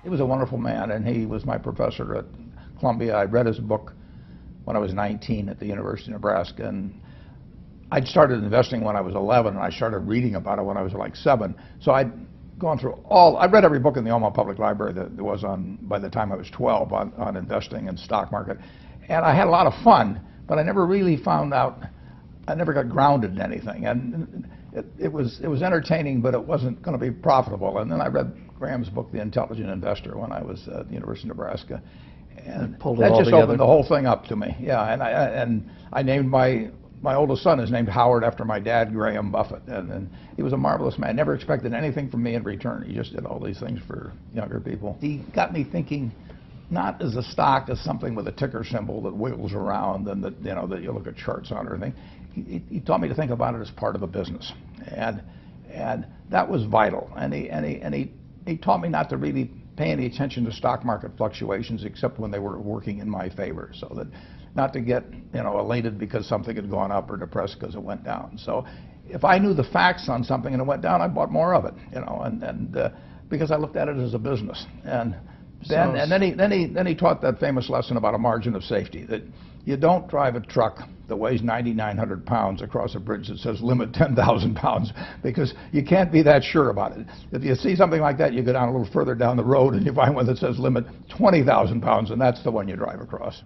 He was a wonderful man, and he was my professor at Columbia. I read his book when I was 19 at the University of Nebraska, and I'd started investing when I was 11, and I started reading about it when I was like 7. So I'd gone through I read every book in the Omaha Public Library that there was on, by the time I was 12, on investing and stock market. And I had a lot of fun, but I never really found out, I never got grounded in anything. And it was entertaining, but it wasn't going to be profitable. And then I read Graham's book, The Intelligent Investor, when I was at the University of Nebraska. And that just opened the whole thing up to me. Yeah, and I named my oldest son is named Howard after my dad, Graham Buffett, and he was a marvelous man. Never expected anything from me in return. He just did all these things for younger people. He got me thinking, not as a stock, as something with a ticker symbol that wiggles around and that that you look at charts on or anything. He taught me to think about it as part of a business, and that was vital. And he taught me not to really pay any attention to stock market fluctuations except when they were working in my favor, so that not to get elated because something had gone up or depressed because it went down. So if I knew the facts on something and it went down, I bought more of it, and because I looked at it as a business. And then he taught that famous lesson about a margin of safety, that you don't drive a truck that weighs 9,900 pounds across a bridge that says limit 10,000 pounds, because you can't be that sure about it. If you see something like that, you go down a little further down the road and you find one that says limit 20,000 pounds, and that's the one you drive across.